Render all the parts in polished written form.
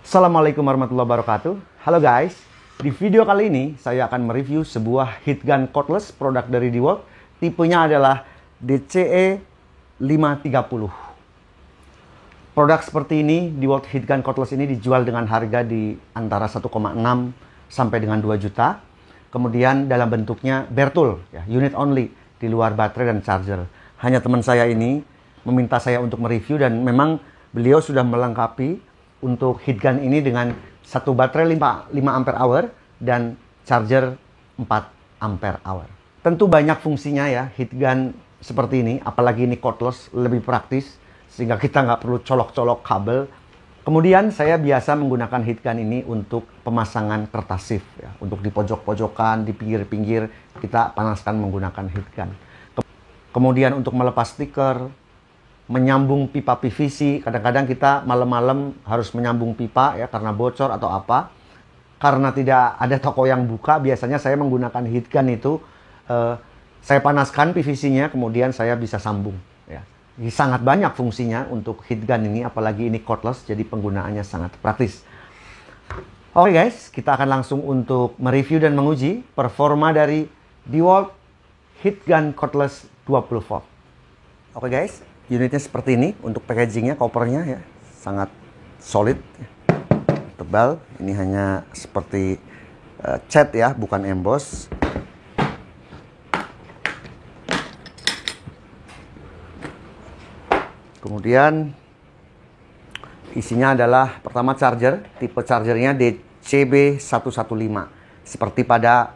Assalamualaikum warahmatullahi wabarakatuh. Halo guys, di video kali ini saya akan mereview sebuah heat gun cordless produk dari DeWalt. Tipenya adalah DCE 530. Produk seperti ini, DeWalt heat gun cordless ini dijual dengan harga di antara 1,6 sampai dengan 2 juta. Kemudian dalam bentuknya bare tool, ya, unit only, di luar baterai dan charger. Hanya teman saya ini meminta saya untuk mereview dan memang beliau sudah melengkapi untuk heat gun ini dengan satu baterai 5 ampere hour dan charger 4 ampere hour. Tentu banyak fungsinya ya heat gun seperti ini, apalagi ini cordless, lebih praktis sehingga kita nggak perlu colok-colok kabel. Kemudian saya biasa menggunakan heat gun ini untuk pemasangan kertas shift ya, untuk di pojok-pojokan, di pinggir-pinggir kita panaskan menggunakan heat gun. Kemudian untuk melepas stiker, menyambung pipa PVC, kadang-kadang kita malam-malam harus menyambung pipa ya karena bocor atau apa. Karena tidak ada toko yang buka, biasanya saya menggunakan heat gun itu, saya panaskan PVC-nya, kemudian saya bisa sambung. Ya. Sangat banyak fungsinya untuk heat gun ini, apalagi ini cordless, jadi penggunaannya sangat praktis. Oke guys, kita akan langsung untuk mereview dan menguji performa dari DeWalt heat gun cordless 20 volt. Oke guys, unitnya seperti ini untuk packagingnya, kopernya ya sangat solid, tebal. Ini hanya seperti cat ya, bukan emboss. Kemudian isinya adalah pertama charger, tipe chargernya DCB 115 seperti pada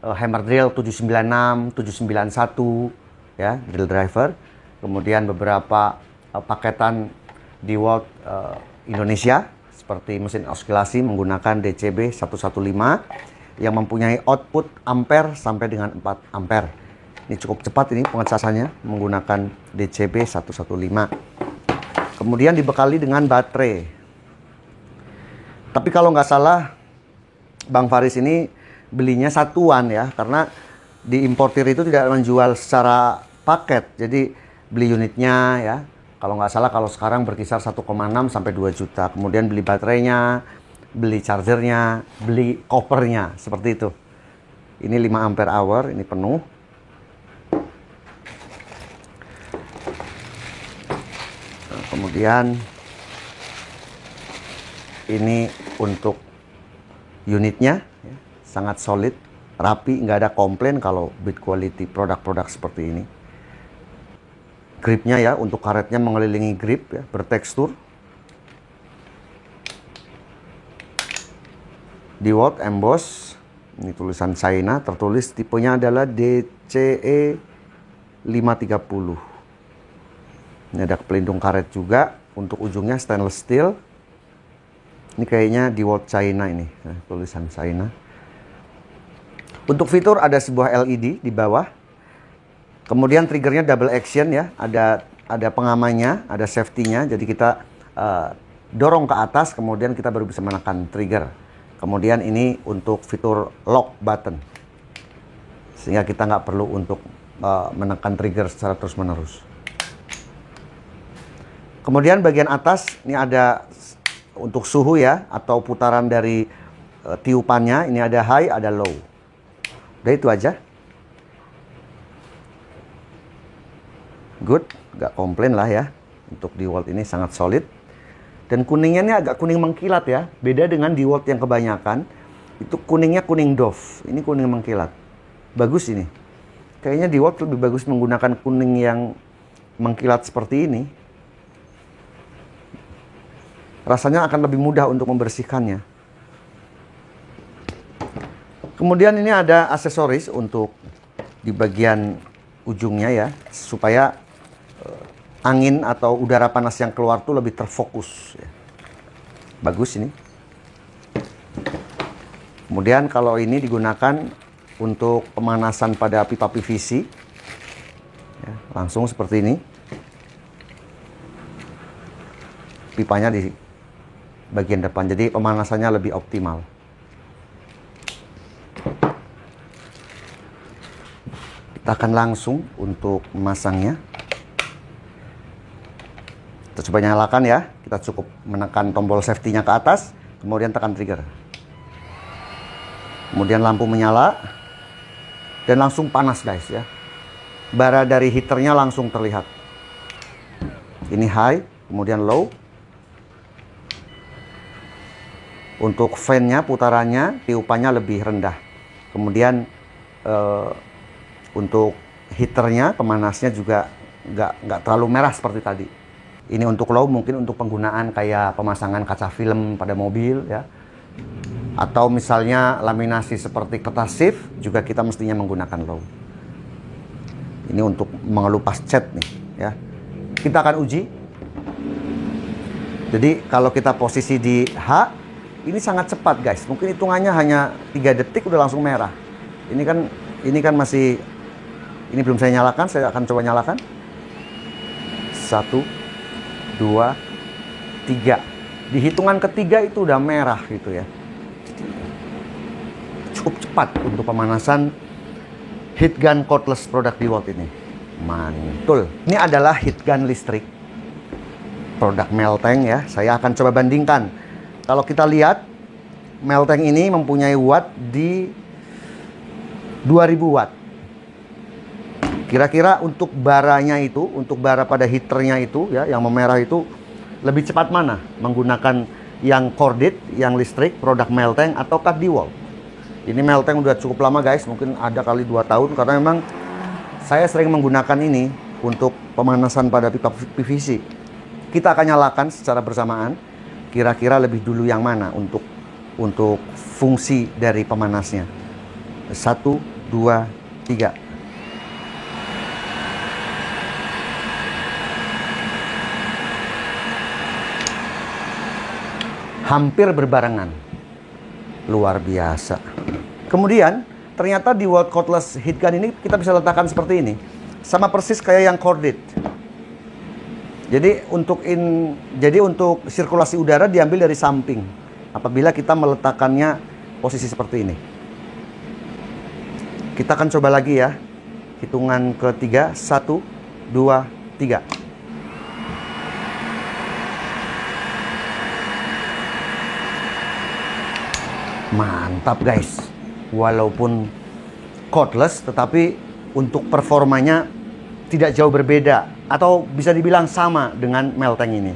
hammer drill 796, 791 ya, drill driver. Kemudian beberapa paketan DeWalt Indonesia seperti mesin oskilasi menggunakan DCB 115 yang mempunyai output ampere sampai dengan 4 ampere. Ini cukup cepat ini pengecasannya menggunakan DCB 115. Kemudian dibekali dengan baterai. Tapi kalau nggak salah Bang Faris ini belinya satuan ya, karena di importir itu tidak menjual secara paket. Jadi beli unitnya ya, kalau nggak salah kalau sekarang berkisar 1,6 sampai 2 juta. Kemudian beli baterainya, beli chargernya, beli kopernya, seperti itu. Ini 5 ampere hour, ini penuh. Nah, kemudian ini untuk unitnya ya, sangat solid, rapi, nggak ada komplain kalau build quality produk-produk seperti ini. Gripnya ya, untuk karetnya mengelilingi grip ya, bertekstur. DeWalt emboss, ini tulisan China, tertulis tipenya adalah DCE 530. Ini ada pelindung karet juga, untuk ujungnya stainless steel. Ini kayaknya DeWalt China ini, nah, tulisan China. Untuk fitur ada sebuah LED di bawah. Kemudian triggernya double action ya, ada pengamannya, ada safety-nya. Jadi kita dorong ke atas, kemudian kita baru bisa menekan trigger. Kemudian ini untuk fitur lock button, sehingga kita nggak perlu untuk menekan trigger secara terus-menerus. Kemudian bagian atas ini ada untuk suhu ya, atau putaran dari tiupannya. Ini ada high, ada low. Udah itu aja. Good, nggak komplain lah ya. Untuk DeWalt ini sangat solid. Dan kuningnya ini agak kuning mengkilat ya. Beda dengan DeWalt yang kebanyakan. Itu kuningnya kuning Dove. Ini kuning mengkilat. Bagus ini. Kayaknya DeWalt lebih bagus menggunakan kuning yang mengkilat seperti ini. Rasanya akan lebih mudah untuk membersihkannya. Kemudian ini ada aksesoris untuk di bagian ujungnya ya, supaya angin atau udara panas yang keluar tuh lebih terfokus ya. Bagus ini. Kemudian kalau ini digunakan untuk pemanasan pada pipa PVC ya, langsung seperti ini. Pipanya di bagian depan, jadi pemanasannya lebih optimal. Kita akan langsung untuk memasangnya. Kita coba nyalakan ya. Kita cukup menekan tombol safety-nya ke atas. kemudian tekan trigger. Kemudian lampu menyala dan langsung panas guys ya. Bara dari heaternya langsung terlihat. Ini high, kemudian low. Untuk fan-nya, putarannya, tiupannya lebih rendah. Kemudian untuk heaternya, pemanasnya juga nggak terlalu merah seperti tadi. Ini untuk low, mungkin untuk penggunaan kayak pemasangan kaca film pada mobil ya. Atau misalnya laminasi seperti kertas shift, juga kita mestinya menggunakan low. Ini untuk mengelupas cat nih ya. Kita akan uji. Jadi kalau kita posisi di H, ini sangat cepat guys. Mungkin hitungannya hanya 3 detik udah langsung merah. Ini kan masih, ini belum saya nyalakan. Saya akan coba nyalakan. 1, 2, 3. Di hitungan ketiga itu udah merah gitu ya. Cukup cepat untuk pemanasan heat gun cordless produk DeWalt ini. Mantul. Ini adalah heat gun listrik produk Melteng ya. Saya akan coba bandingkan. Kalau kita lihat, Melteng ini mempunyai watt di 2000 watt. Kira-kira untuk baranya itu, untuk bara pada heaternya itu ya, yang memerah itu lebih cepat mana? Menggunakan yang corded, yang listrik produk Melteng ataukah DeWalt? Ini Melteng udah cukup lama guys, mungkin ada kali 2 tahun, karena memang saya sering menggunakan ini untuk pemanasan pada pipa PVC. Kita akan nyalakan secara bersamaan, kira-kira lebih dulu yang mana untuk fungsi dari pemanasnya. 1, 2, 3. Hampir berbarengan. Luar biasa. Kemudian ternyata DeWalt cordless heat gun ini kita bisa letakkan seperti ini, sama persis kayak yang corded. Jadi untuk sirkulasi udara diambil dari samping apabila kita meletakkannya posisi seperti ini. Kita akan coba lagi ya. Hitungan ketiga, 1, 2, 3. Mantap guys. Walaupun cordless, tetapi untuk performanya tidak jauh berbeda, atau bisa dibilang sama dengan Melteng ini.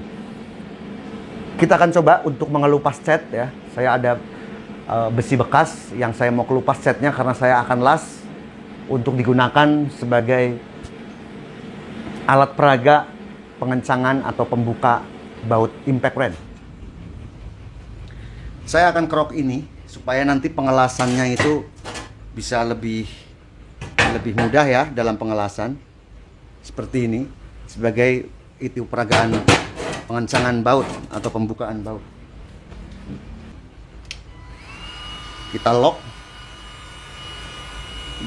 Kita akan coba untuk mengelupas cat ya. Saya ada besi bekas yang saya mau kelupas catnya karena saya akan las untuk digunakan sebagai alat peraga pengencangan atau pembuka baut impact wrench. Saya akan kerok ini supaya nanti pengelasannya itu bisa lebih mudah ya dalam pengelasan. Seperti ini sebagai itu peragaan pengencangan baut atau pembukaan baut. Kita lock.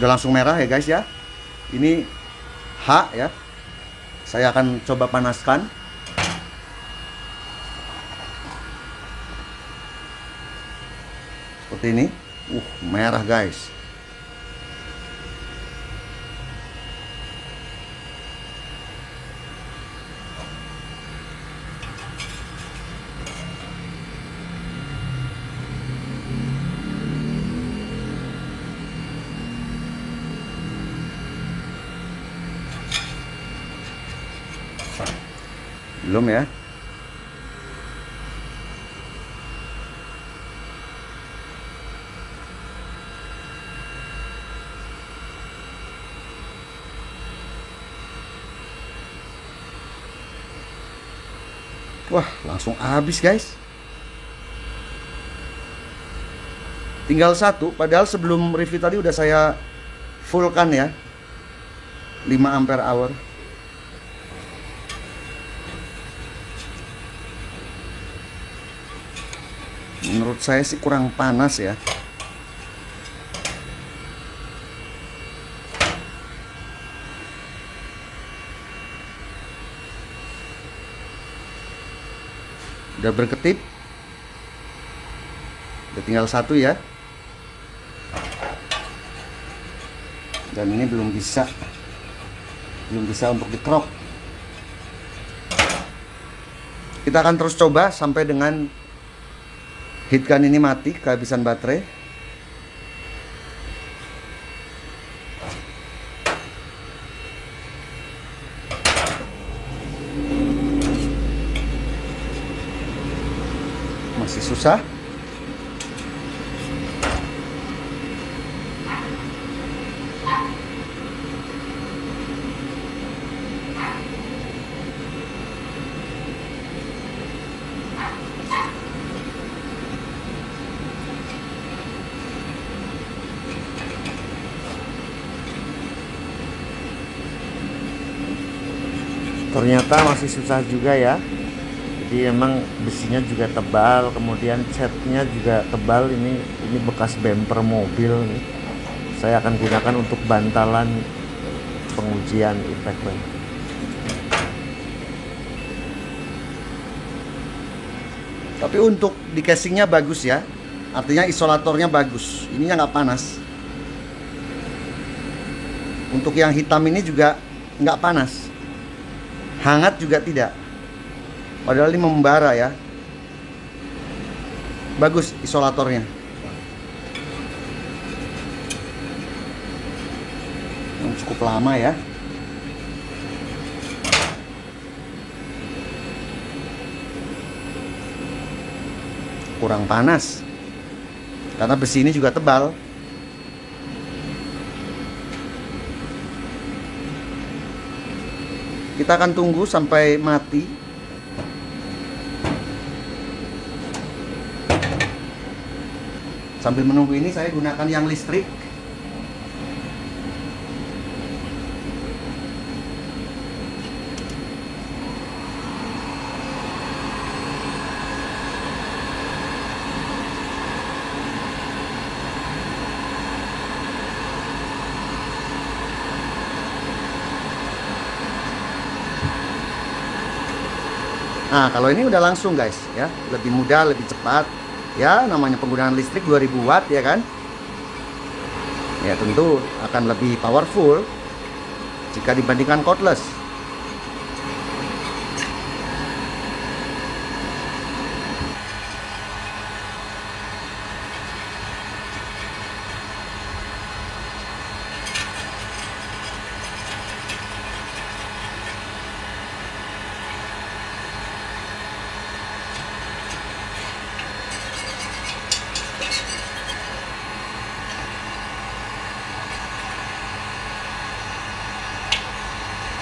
Udah langsung merah ya guys ya. Ini H ya. Saya akan coba panaskan. Seperti ini. Merah guys. Belum ya. Wah, langsung habis guys. Tinggal satu, padahal sebelum review tadi udah saya fullkan ya. 5 ampere hour. Menurut saya sih kurang panas ya. Udah berketip. Udah tinggal satu ya. Dan ini belum bisa untuk dikerok. Kita akan terus coba sampai dengan Heat gun ini mati kehabisan baterai. Masih susah. Ternyata masih susah juga ya. Jadi emang besinya juga tebal, kemudian catnya juga tebal. Ini bekas bumper mobil nih. Saya akan gunakan untuk bantalan pengujian impact ban. Tapi untuk di casingnya bagus ya, artinya isolatornya bagus. Ininya nggak panas. Untuk yang hitam ini juga nggak panas. Hangat juga tidak. Padahal ini membara ya. Bagus isolatornya. Cukup lama ya. Kurang panas. Karena besi ini juga tebal. Kita akan tunggu sampai mati. Sambil menunggu ini saya gunakan yang listrik. Nah, kalau ini udah langsung guys ya, lebih mudah, lebih cepat. Ya, namanya penggunaan listrik 2000 watt ya kan. Ya, tentu akan lebih powerful jika dibandingkan cordless.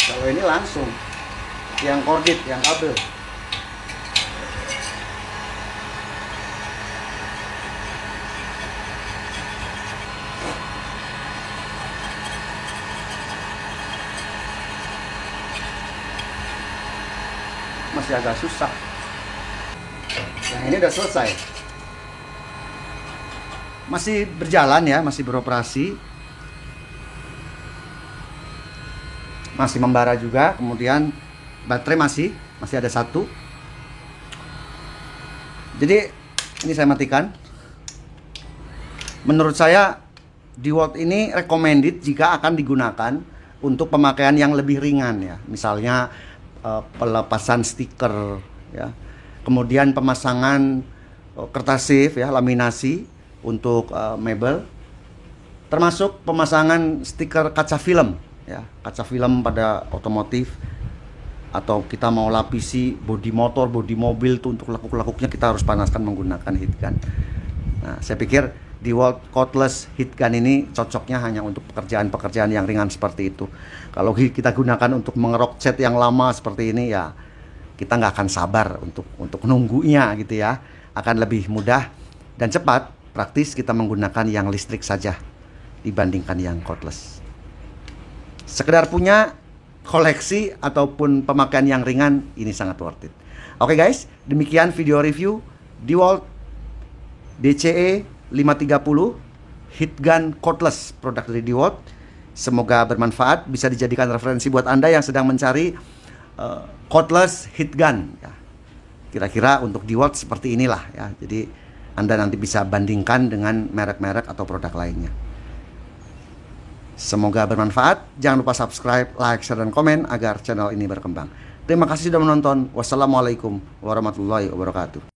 Kalau ini langsung yang corded, yang kabel. Masih agak susah. Yang ini udah selesai. Masih berjalan ya, masih beroperasi. Masih membara juga, kemudian baterai masih ada satu. Jadi ini saya matikan. Menurut saya DeWalt ini recommended jika akan digunakan untuk pemakaian yang lebih ringan ya, misalnya pelepasan stiker ya, kemudian pemasangan kertas safe ya, laminasi untuk mebel, termasuk pemasangan stiker kaca film. Ya, kaca film pada otomotif, atau kita mau lapisi bodi motor, bodi mobil tuh untuk lekuk-lekuknya kita harus panaskan menggunakan heat gun. Nah, saya pikir DeWalt cordless heat gun ini cocoknya hanya untuk pekerjaan-pekerjaan yang ringan seperti itu. Kalau kita gunakan untuk mengerok cat yang lama seperti ini ya, kita nggak akan sabar untuk nunggunya gitu ya. Akan lebih mudah dan cepat, praktis kita menggunakan yang listrik saja dibandingkan yang cordless. Sekedar punya koleksi ataupun pemakaian yang ringan, ini sangat worth it. Oke guys, demikian video review DeWalt DCE 530 heat gun cordless, produk dari DeWalt. Semoga bermanfaat, bisa dijadikan referensi buat Anda yang sedang mencari cordless heat gun ya. Kira-kira untuk DeWalt seperti inilah ya. Jadi Anda nanti bisa bandingkan dengan merek-merek atau produk lainnya. Semoga bermanfaat. Jangan lupa subscribe, like, share, dan komen agar channel ini berkembang. Terima kasih sudah menonton. Wassalamualaikum warahmatullahi wabarakatuh.